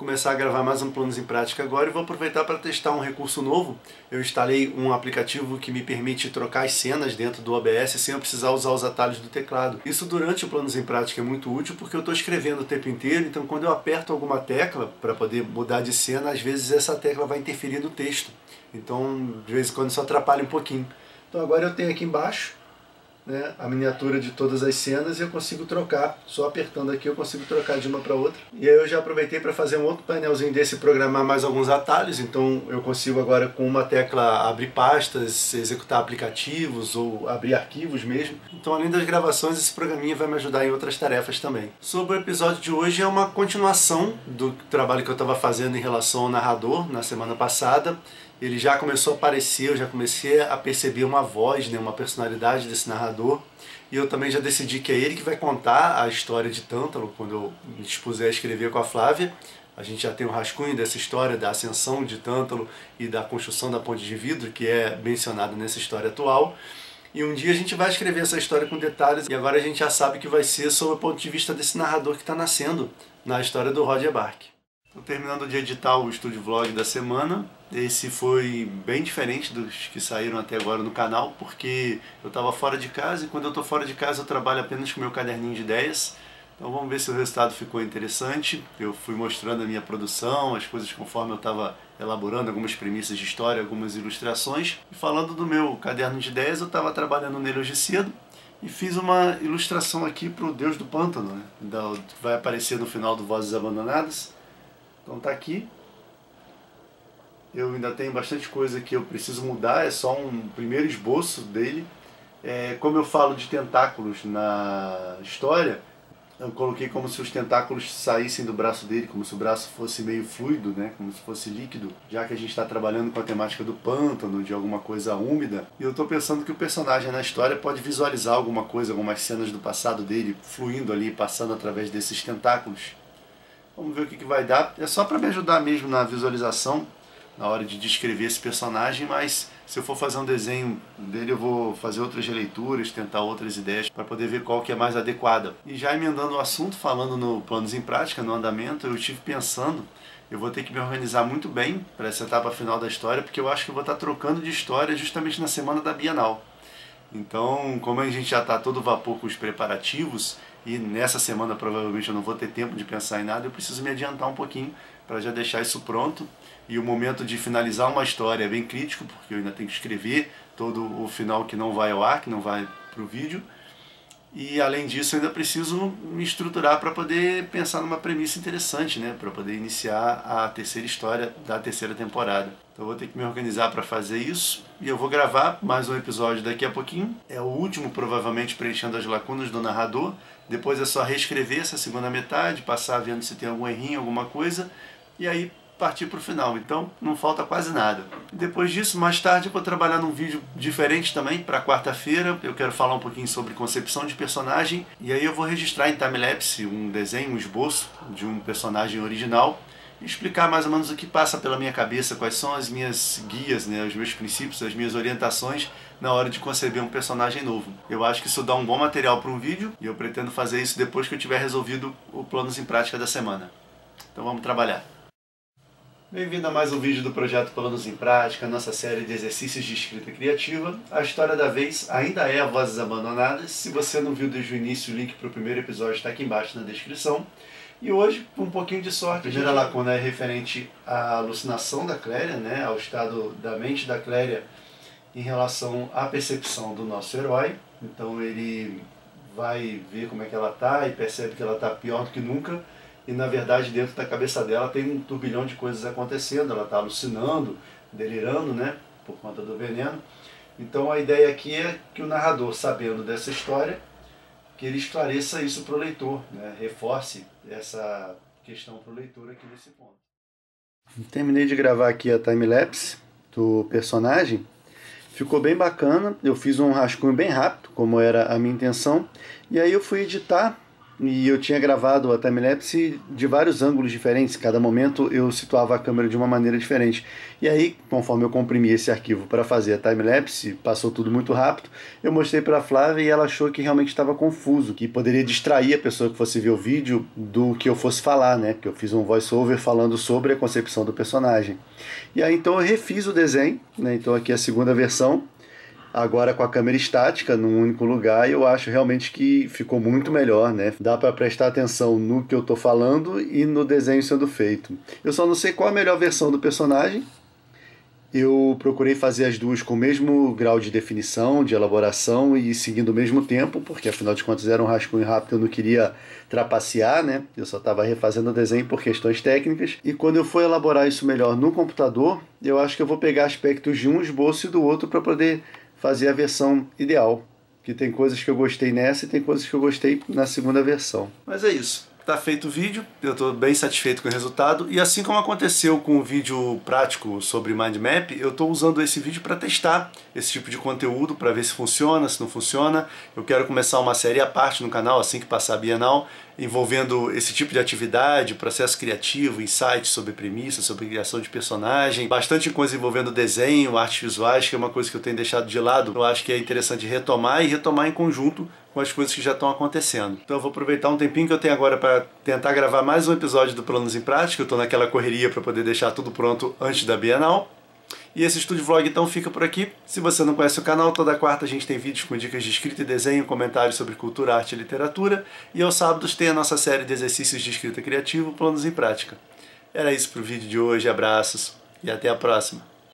começar a gravar mais um Planos em Prática agora e vou aproveitar para testar um recurso novo. Eu instalei um aplicativo que me permite trocar as cenas dentro do OBS sem eu precisar usar os atalhos do teclado. Isso durante o Planos em Prática é muito útil porque eu estou escrevendo o tempo inteiro, então quando eu aperto alguma tecla para poder mudar de cena, às vezes essa tecla vai interferir no texto. Então, de vez em quando isso atrapalha um pouquinho. Então agora eu tenho aqui embaixo, né, a miniatura de todas as cenas e eu consigo trocar, só apertando aqui eu consigo trocar de uma para outra. E aí eu já aproveitei para fazer um outro painelzinho desse, programar mais alguns atalhos, então eu consigo agora com uma tecla abrir pastas, executar aplicativos ou abrir arquivos mesmo. Então além das gravações, esse programinha vai me ajudar em outras tarefas também. Sobre o episódio de hoje é uma continuação do trabalho que eu estava fazendo em relação ao narrador na semana passada. Ele já começou a aparecer, eu já comecei a perceber uma voz, né, uma personalidade desse narrador. E eu também já decidi que é ele que vai contar a história de Tântalo, quando eu me dispuser a escrever com a Flávia. A gente já tem um rascunho dessa história da ascensão de Tântalo e da construção da ponte de vidro, que é mencionada nessa história atual. E um dia a gente vai escrever essa história com detalhes, e agora a gente já sabe que vai ser sob o ponto de vista desse narrador que está nascendo na história do Roger Bark. Estou terminando de editar o Estúdio Vlog da semana. Esse foi bem diferente dos que saíram até agora no canal, porque eu estava fora de casa e quando eu estou fora de casa eu trabalho apenas com meu caderninho de ideias. Então vamos ver se o resultado ficou interessante. Eu fui mostrando a minha produção, as coisas conforme eu estava elaborando, algumas premissas de história, algumas ilustrações. E falando do meu caderno de ideias, eu estava trabalhando nele hoje cedo e fiz uma ilustração aqui para o Deus do Pântano, né? Que vai aparecer no final do Vozes Abandonadas. Então tá aqui. Eu ainda tenho bastante coisa que eu preciso mudar, é só um primeiro esboço dele. Como eu falo de tentáculos na história, eu coloquei como se os tentáculos saíssem do braço dele, como se o braço fosse meio fluido, né? Como se fosse líquido, já que a gente está trabalhando com a temática do pântano, de alguma coisa úmida. E eu estou pensando que o personagem na história pode visualizar alguma coisa, algumas cenas do passado dele, fluindo ali, passando através desses tentáculos. Vamos ver o que vai dar. É só para me ajudar mesmo na visualização, na hora de descrever esse personagem, mas se eu for fazer um desenho dele eu vou fazer outras releituras, tentar outras ideias para poder ver qual que é mais adequada. E já emendando o assunto, falando no Planos em Prática, no andamento, eu estive pensando, eu vou ter que me organizar muito bem para essa etapa final da história, porque eu acho que eu vou estar trocando de história justamente na semana da Bienal. Então, como a gente já está todo vapor com os preparativos, e nessa semana provavelmente eu não vou ter tempo de pensar em nada, eu preciso me adiantar um pouquinho para já deixar isso pronto. E o momento de finalizar uma história é bem crítico, porque eu ainda tenho que escrever todo o final que não vai ao ar, que não vai para o vídeo. E além disso eu ainda preciso me estruturar para poder pensar numa premissa interessante, né? Para poder iniciar a terceira história da terceira temporada. Então eu vou ter que me organizar para fazer isso. E eu vou gravar mais um episódio daqui a pouquinho. É o último, provavelmente, preenchendo as lacunas do narrador. Depois é só reescrever essa segunda metade, passar vendo se tem algum errinho, alguma coisa. E aí partir para o final, então não falta quase nada. Depois disso, mais tarde eu vou trabalhar num vídeo diferente também, para quarta-feira. Eu quero falar um pouquinho sobre concepção de personagem, e aí eu vou registrar em timelapse um desenho, um esboço de um personagem original, e explicar mais ou menos o que passa pela minha cabeça, quais são as minhas guias, né, os meus princípios, as minhas orientações na hora de conceber um personagem novo. Eu acho que isso dá um bom material para um vídeo, e eu pretendo fazer isso depois que eu tiver resolvido o Planos em Prática da semana. Então vamos trabalhar. Bem-vindo a mais um vídeo do Projeto Planos em Prática, nossa série de exercícios de escrita criativa. A história da vez ainda é a Vozes Abandonadas. Se você não viu desde o início, o link para o primeiro episódio está aqui embaixo na descrição. E hoje, com um pouquinho de sorte, a primeira lacuna é referente à alucinação da Clélia, né, ao estado da mente da Clélia em relação à percepção do nosso herói. Então ele vai ver como é que ela está e percebe que ela está pior do que nunca. E na verdade dentro da cabeça dela tem um turbilhão de coisas acontecendo, ela está alucinando, delirando, né, por conta do veneno. Então a ideia aqui é que o narrador, sabendo dessa história, que ele esclareça isso para o leitor, né, reforce essa questão para o leitor aqui nesse ponto. Terminei de gravar aqui a timelapse do personagem, ficou bem bacana, eu fiz um rascunho bem rápido, como era a minha intenção, e aí eu fui editar e eu tinha gravado a timelapse de vários ângulos diferentes. Cada momento eu situava a câmera de uma maneira diferente. E aí, conforme eu comprimi esse arquivo para fazer a timelapse, passou tudo muito rápido, eu mostrei para a Flávia e ela achou que realmente estava confuso, que poderia distrair a pessoa que fosse ver o vídeo do que eu fosse falar, né? Porque eu fiz um voice-over falando sobre a concepção do personagem. E aí então eu refiz o desenho, né? Então aqui é a segunda versão, agora com a câmera estática num único lugar, e eu acho realmente que ficou muito melhor, né? Dá para prestar atenção no que eu estou falando e no desenho sendo feito. Eu só não sei qual a melhor versão do personagem. Eu procurei fazer as duas com o mesmo grau de definição, de elaboração e seguindo o mesmo tempo, porque afinal de contas era um rascunho rápido, eu não queria trapacear, né? Eu só estava refazendo o desenho por questões técnicas. E quando eu for elaborar isso melhor no computador, eu acho que eu vou pegar aspectos de um esboço e do outro para poder fazer a versão ideal. Que tem coisas que eu gostei nessa e tem coisas que eu gostei na segunda versão. Mas é isso. Tá feito o vídeo, eu estou bem satisfeito com o resultado, e assim como aconteceu com o vídeo prático sobre Mind Map, eu estou usando esse vídeo para testar esse tipo de conteúdo, para ver se funciona, se não funciona. Eu quero começar uma série à parte no canal, assim que passar a Bienal, envolvendo esse tipo de atividade, processo criativo, insights sobre premissa, sobre criação de personagem, bastante coisa envolvendo desenho, artes visuais, que é uma coisa que eu tenho deixado de lado. Eu acho que é interessante retomar e retomar em conjunto com as coisas que já estão acontecendo. Então eu vou aproveitar um tempinho que eu tenho agora para tentar gravar mais um episódio do Planos em Prática. Eu estou naquela correria para poder deixar tudo pronto antes da Bienal. E esse Estúdio Vlog então fica por aqui. Se você não conhece o canal, toda quarta a gente tem vídeos com dicas de escrita e desenho, comentários sobre cultura, arte e literatura. E aos sábados tem a nossa série de exercícios de escrita criativa, Planos em Prática. Era isso para o vídeo de hoje, abraços e até a próxima.